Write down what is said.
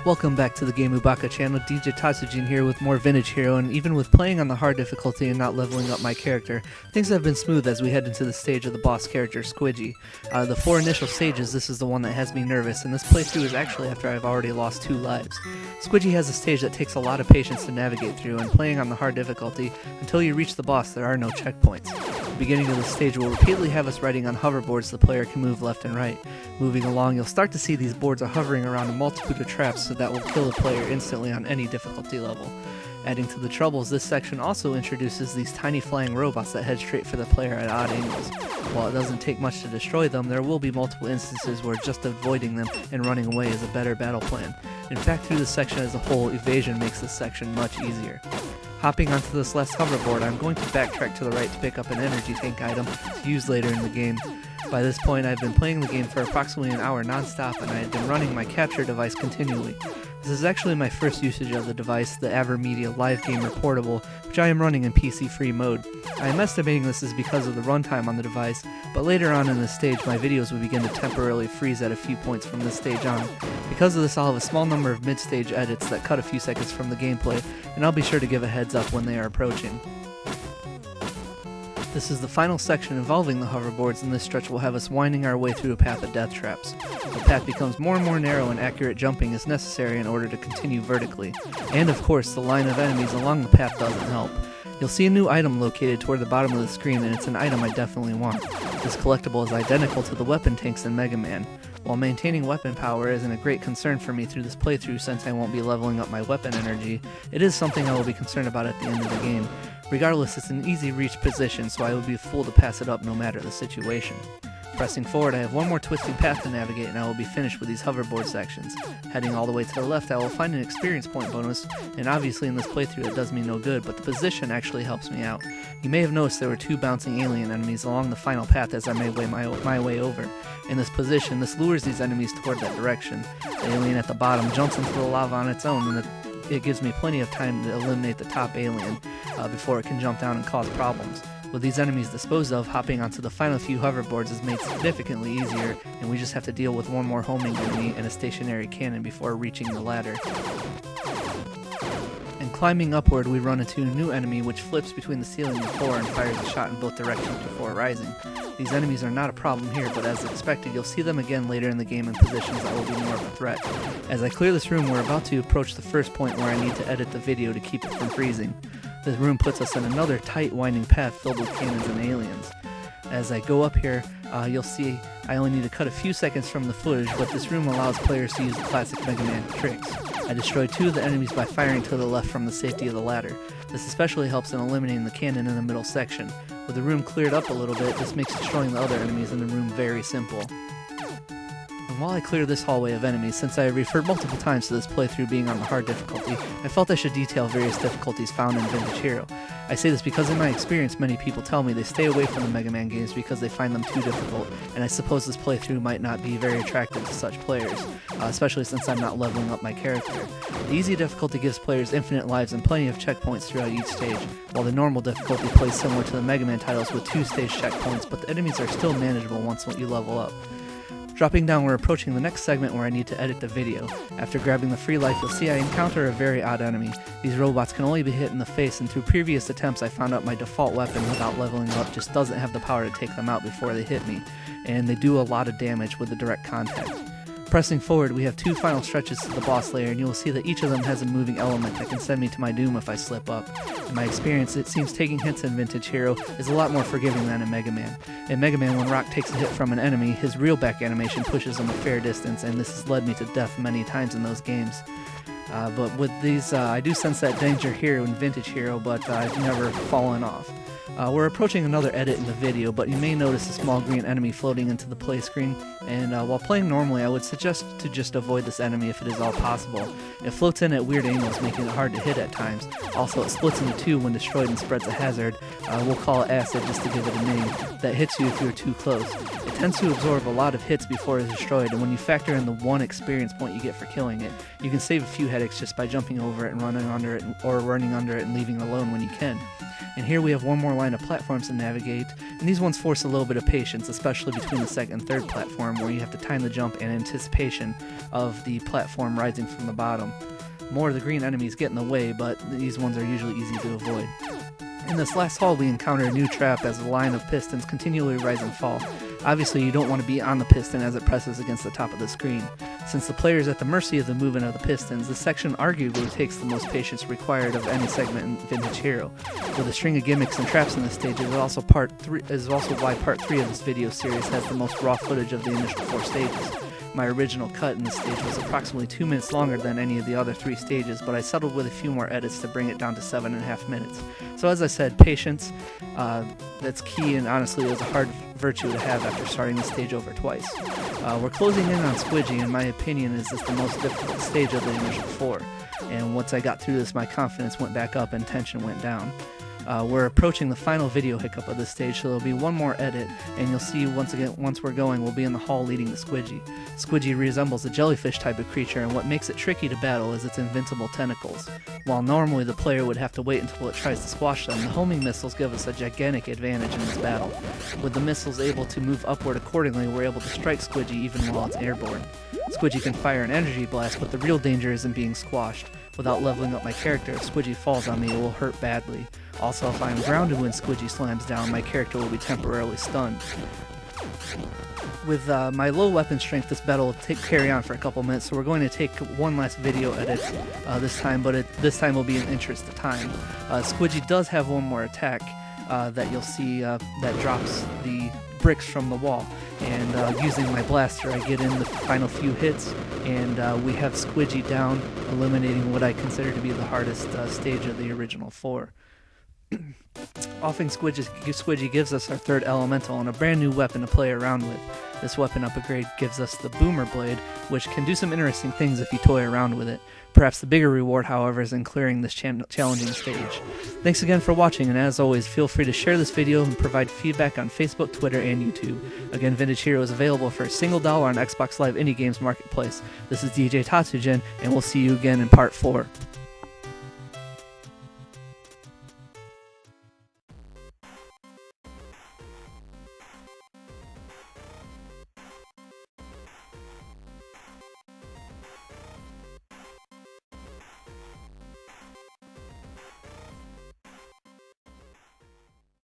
Welcome back to the Game Ubaka channel. DJ Tatsujin here with more Vintage Hero, and even with playing on the hard difficulty and not leveling up my character, things have been smooth as we head into the stage of the boss character, Squidgy. The four initial stages, this is the one that has me nervous, and this playthrough is actually after I've already lost 2 lives. Squidgy has a stage that takes a lot of patience to navigate through, and playing on the hard difficulty, until you reach the boss there are no checkpoints. The beginning of the stage will repeatedly have us riding on hoverboards so the player can move left and right. Moving along, you'll start to see these boards are hovering around a multitude of traps that will kill the player instantly on any difficulty level. Adding to the troubles, this section also introduces these tiny flying robots that head straight for the player at odd angles. While it doesn't take much to destroy them, there will be multiple instances where just avoiding them and running away is a better battle plan. In fact, through this section as a whole, evasion makes this section much easier. Hopping onto this last hoverboard, I'm going to backtrack to the right to pick up an energy tank item to use later in the game. By this point, I've been playing the game for approximately an hour non-stop, and I had been running my capture device continually. This is actually my first usage of the device, the AverMedia Live Gamer Portable, which I am running in PC-free mode. I am estimating this is because of the runtime on the device, but later on in the stage my videos will begin to temporarily freeze at a few points from this stage on. Because of this, I'll have a small number of mid-stage edits that cut a few seconds from the gameplay, and I'll be sure to give a heads up when they are approaching. This is the final section involving the hoverboards, and this stretch will have us winding our way through a path of death traps. The path becomes more and more narrow, and accurate jumping is necessary in order to continue vertically. And of course, the line of enemies along the path doesn't help. You'll see a new item located toward the bottom of the screen, and it's an item I definitely want. This collectible is identical to the weapon tanks in Mega Man. While maintaining weapon power isn't a great concern for me through this playthrough since I won't be leveling up my weapon energy, it is something I will be concerned about at the end of the game. Regardless, it's an easy reach position, so I would be a fool to pass it up no matter the situation. Pressing forward, I have one more twisting path to navigate, and I will be finished with these hoverboard sections. Heading all the way to the left, I will find an experience point bonus, and obviously in this playthrough it does me no good, but the position actually helps me out. You may have noticed there were 2 bouncing alien enemies along the final path as I made my way over. In this position, this lures these enemies toward that direction. The alien at the bottom jumps into the lava on its own, and it gives me plenty of time to eliminate the top alien before it can jump down and cause problems. With these enemies disposed of, hopping onto the final few hoverboards is made significantly easier, and we just have to deal with one more homing enemy and a stationary cannon before reaching the ladder. And climbing upward, we run into a new enemy which flips between the ceiling and floor and fires a shot in both directions before rising. These enemies are not a problem here, but as expected, you'll see them again later in the game in positions that will be more of a threat. As I clear this room, we're about to approach the first point where I need to edit the video to keep it from freezing. This room puts us in another tight winding path filled with cannons and aliens. As I go up here, you'll see I only need to cut a few seconds from the footage, but this room allows players to use the classic Mega Man tricks. I destroyed 2 of the enemies by firing to the left from the safety of the ladder. This especially helps in eliminating the cannon in the middle section. With the room cleared up a little bit, this makes destroying the other enemies in the room very simple. And while I clear this hallway of enemies, since I have referred multiple times to this playthrough being on the hard difficulty, I felt I should detail various difficulties found in Vintage Hero. I say this because in my experience many people tell me they stay away from the Mega Man games because they find them too difficult, and I suppose this playthrough might not be very attractive to such players, especially since I'm not leveling up my character. The easy difficulty gives players infinite lives and plenty of checkpoints throughout each stage, while the normal difficulty plays similar to the Mega Man titles with 2 stage checkpoints, but the enemies are still manageable once you level up. Dropping down, we're approaching the next segment where I need to edit the video. After grabbing the free life, you'll see I encounter a very odd enemy. These robots can only be hit in the face, and through previous attempts I found out my default weapon without leveling up just doesn't have the power to take them out before they hit me, and they do a lot of damage with the direct contact. Pressing forward, we have 2 final stretches to the boss layer, and you will see that each of them has a moving element that can send me to my doom if I slip up. In my experience, it seems taking hits in Vintage Hero is a lot more forgiving than in Mega Man. In Mega Man, when Rock takes a hit from an enemy, his reel back animation pushes him a fair distance, and this has led me to death many times in those games. But with these, I do sense that danger here in Vintage Hero, but I've never fallen off. We're approaching another edit in the video, but you may notice a small green enemy floating into the play screen, and while playing normally I would suggest to just avoid this enemy if it is all possible. It floats in at weird angles, making it hard to hit at times. Also, it splits into 2 when destroyed and spreads a hazard, we'll call it acid just to give it a name, that hits you if you're too close. It tends to absorb a lot of hits before it is destroyed, and when you factor in the 1 experience point you get for killing it, you can save a few headaches just by jumping over it and running under it, or running under it and leaving it alone when you can. And here we have one more line of platforms to navigate, and these ones force a little bit of patience, especially between the second and third platform, where you have to time the jump in anticipation of the platform rising from the bottom. More of the green enemies get in the way, but these ones are usually easy to avoid. In this last hall, we encounter a new trap as the line of pistons continually rise and fall. Obviously, you don't want to be on the piston as it presses against the top of the screen. Since the player is at the mercy of the movement of the pistons, this section arguably takes the most patience required of any segment in Vintage Hero. With a string of gimmicks and traps in this stage, it is also why part 3 of this video series has the most raw footage of the initial 4 stages. My original cut in this stage was approximately 2 minutes longer than any of the other 3 stages, but I settled with a few more edits to bring it down to 7.5 minutes. So as I said, patience, that's key, and honestly it was a hard virtue to have after starting the stage over twice. We're closing in on Squidgy. In my opinion, is this the most difficult stage of the initial 4, and once I got through this, my confidence went back up and tension went down. We're approaching the final video hiccup of this stage, so there'll be one more edit, and you'll see once we're going, we'll be in the hall leading the Squidgy. Squidgy resembles a jellyfish type of creature, and what makes it tricky to battle is its invincible tentacles. While normally the player would have to wait until it tries to squash them, the homing missiles give us a gigantic advantage in this battle. With the missiles able to move upward accordingly, we're able to strike Squidgy even while it's airborne. Squidgy can fire an energy blast, but the real danger is in being squashed. Without leveling up my character, if Squidgy falls on me, it will hurt badly. Also, if I am grounded when Squidgy slams down, my character will be temporarily stunned. With my low weapon strength, this battle will carry on for a couple minutes, so we're going to take one last video edit this time, but this time will be in interest of time. Squidgy does have one more attack that you'll see that drops the bricks from the wall, and using my blaster I get in the final few hits, and we have Squidgy down, eliminating what I consider to be the hardest stage of the original 4. Offing Squidgy gives us our third elemental and a brand new weapon to play around with. This weapon upgrade gives us the Boomer Blade, which can do some interesting things if you toy around with it. Perhaps the bigger reward, however, is in clearing this challenging stage. Thanks again for watching, and as always, feel free to share this video and provide feedback on Facebook, Twitter, and YouTube. Again, Vintage Hero is available for $1 on Xbox Live Indie Games Marketplace. This is DJ Tatsujin, and we'll see you again in part 4.